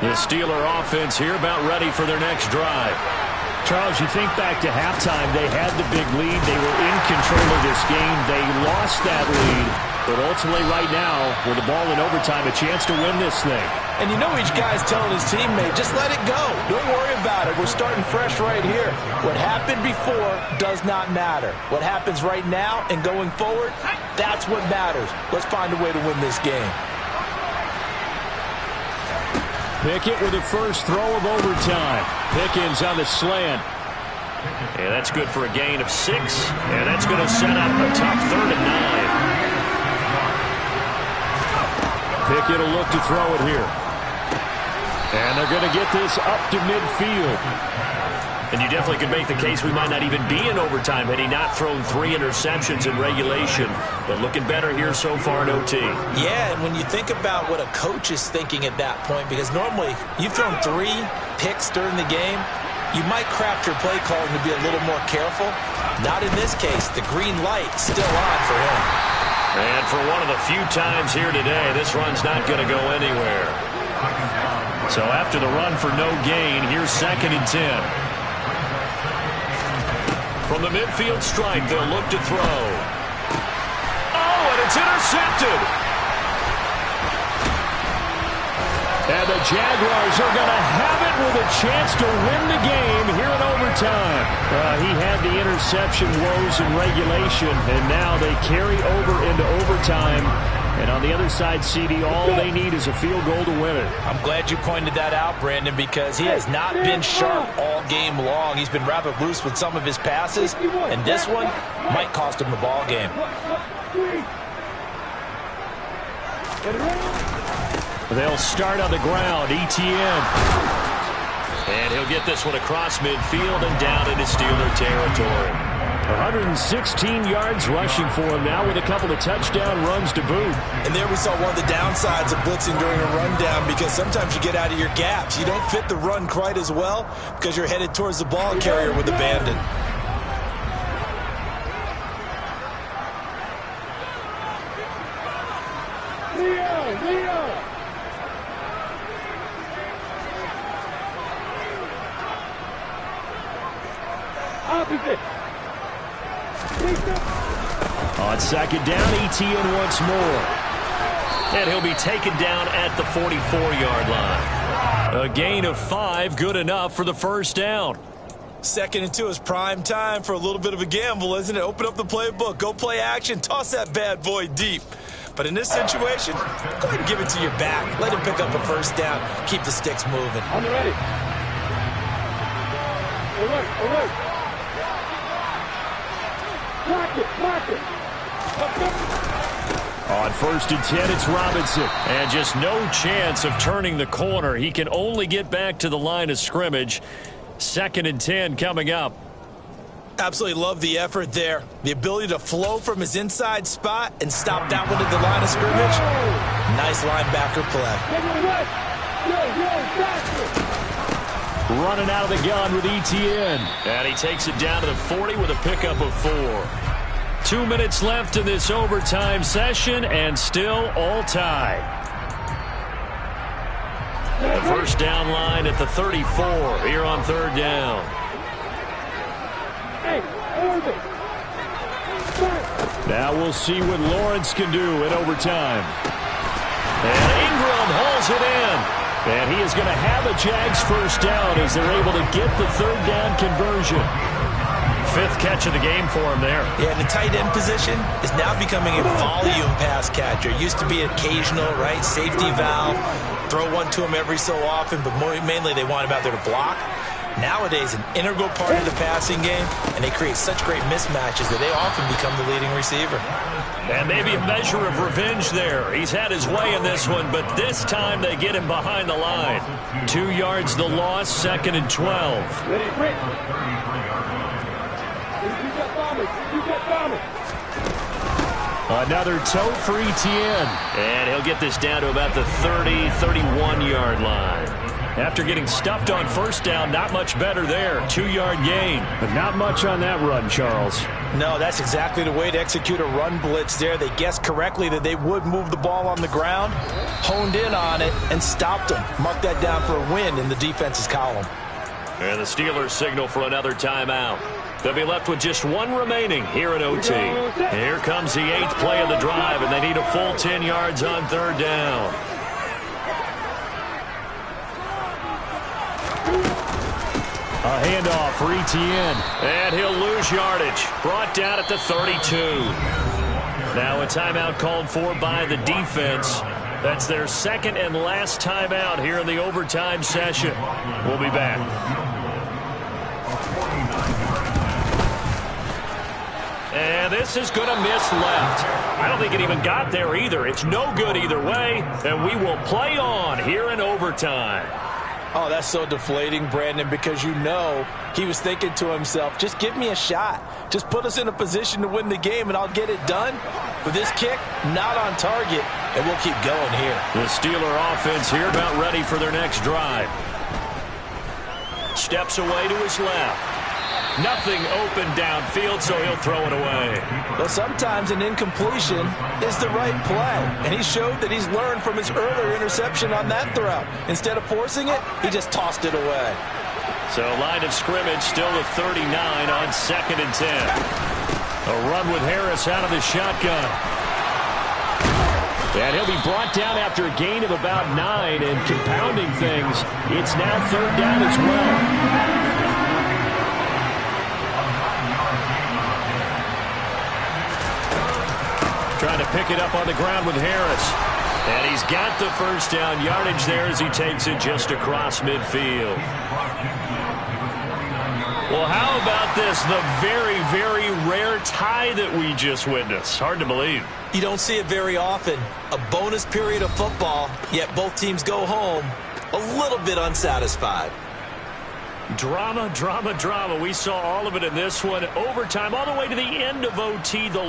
[SPEAKER 2] The Steeler offense here about ready for their next drive.
[SPEAKER 1] Charles, you think back to halftime, they had the big lead. They were in control of this game. They lost that lead. But ultimately right now, with the ball in overtime, a chance to win this thing.
[SPEAKER 4] And you know each guy's telling his teammate, just let it go. Don't worry about it. We're starting fresh right here. What happened before does not matter. What happens right now and going forward, that's what matters. Let's find a way to win this game.
[SPEAKER 1] Pickett with the first throw of overtime. Pickens on the slant.
[SPEAKER 2] And that's good for a gain of 6. And that's going to set up a tough 3rd and 9.
[SPEAKER 1] Pickett will look to throw it here. And they're going to get this up to midfield.
[SPEAKER 2] And you definitely could make the case we might not even be in overtime had he not thrown 3 interceptions in regulation. But looking better here so far in OT.
[SPEAKER 3] Yeah, and when you think about what a coach is thinking at that point, because normally you've thrown 3 picks during the game, you might craft your play calling to be a little more careful. Not in this case. The green light still on for him.
[SPEAKER 2] And for one of the few times here today, this run's not going to go anywhere. So after the run for no gain, here's 2nd and 10. From the midfield stripe, they'll look to throw.
[SPEAKER 1] It's intercepted. And the Jaguars are going to have it with a chance to win the game here in overtime. He had the interception woes in regulation, and now they carry over into overtime. And on the other side, CD, all they need is a field goal to win it.
[SPEAKER 4] I'm glad you pointed that out, Brandon, because he has not been sharp all game long. He's been rather loose with some of his passes, and this one might cost him the ball game.
[SPEAKER 1] They'll start on the ground. ETN.
[SPEAKER 2] And he'll get this one across midfield and down into Steeler territory.
[SPEAKER 1] 116 yards rushing for him now with a couple of touchdown runs to boot.
[SPEAKER 3] And there we saw one of the downsides of blitzing during a rundown, because sometimes you get out of your gaps. You don't fit the run quite as well because you're headed towards the ball carrier with abandon.
[SPEAKER 5] Leo! Opposite.
[SPEAKER 1] On second down, ETN once more.
[SPEAKER 2] And he'll be taken down at the 44-yard line.
[SPEAKER 1] A gain of 5, good enough for the first down.
[SPEAKER 3] 2nd and 2 is prime time for a little bit of a gamble, isn't it? Open up the playbook, go play action, toss that bad boy deep. But in this situation, go ahead and give it to your back. Let him pick up a first down, keep the sticks moving.
[SPEAKER 5] I'm ready. All right. Block it.
[SPEAKER 1] On 1st and 10, it's Robinson.
[SPEAKER 2] And just no chance of turning the corner. He can only get back to the line of scrimmage. 2nd and 10 coming up.
[SPEAKER 3] Absolutely love the effort there. The ability to flow from his inside spot and stop that one at the line of scrimmage. Nice linebacker play.
[SPEAKER 1] Running out of the gun with ETN.
[SPEAKER 2] And he takes it down to the 40 with a pickup of 4.
[SPEAKER 1] 2 minutes left in this overtime session, and still all tied.
[SPEAKER 2] The first down line at the 34 here on 3rd down.
[SPEAKER 1] Now we'll see what Lawrence can do in overtime. And Ingram hauls it in. And he is going to have a Jags first down as they're able to get the 3rd down conversion.
[SPEAKER 2] 5th catch of the game for him there.
[SPEAKER 3] Yeah, the tight end position is now becoming a volume pass catcher. Used to be occasional, right? Safety valve. Throw one to him every so often, but mainly they want him out there to block. Nowadays, an integral part of the passing game, and they create such great mismatches that they often become the leading receiver.
[SPEAKER 2] And maybe a measure of revenge there. He's had his way in this one, but this time they get him behind the line.
[SPEAKER 1] 2 yards the loss, 2nd and 12. Another tote for ETN.
[SPEAKER 2] And he'll get this down to about the 30, 31-yard line.
[SPEAKER 1] After getting stuffed on first down, not much better there. 2-yard gain. But not much on that run, Charles.
[SPEAKER 4] No, that's exactly the way to execute a run blitz there. They guessed correctly that they would move the ball on the ground, honed in on it, and stopped them. Mark that down for a win in the defense's column.
[SPEAKER 2] And the Steelers signal for another timeout. They'll be left with just 1 remaining here in OT. Here comes the 8th play of the drive, and they need a full 10 yards on 3rd down.
[SPEAKER 1] A handoff for ETN.
[SPEAKER 2] And he'll lose yardage. Brought down at the 32. Now a timeout called for by the defense. That's their 2nd and last timeout here in the overtime session. We'll be back. And this is going to miss left. I don't think it even got there either. It's no good either way. And we will play on here in overtime.
[SPEAKER 4] Oh, that's so deflating, Brandon, because you know he was thinking to himself, just give me a shot. Just put us in a position to win the game, and I'll get it done. But this kick, not on target, and we'll keep going here.
[SPEAKER 2] The Steeler offense here about ready for their next drive. Steps away to his left. Nothing open downfield, so he'll throw it away.
[SPEAKER 4] But sometimes an incompletion is the right play. And he showed that he's learned from his earlier interception on that throw. Instead of forcing it, he just tossed it away.
[SPEAKER 2] So line of scrimmage still at 39 on 2nd and 10.
[SPEAKER 1] A run with Harris out of the shotgun. And he'll be brought down after a gain of about 9, and compounding things, it's now 3rd down as well. Trying to pick it up on the ground with Harris. And he's got the first down yardage there as he takes it just across midfield. Well, how about this? The very, very rare tie that we just witnessed. Hard to believe.
[SPEAKER 4] You don't see it very often. A bonus period of football, yet both teams go home a little bit unsatisfied.
[SPEAKER 1] Drama, drama, drama. We saw all of it in this one. Overtime all the way to the end of OT. The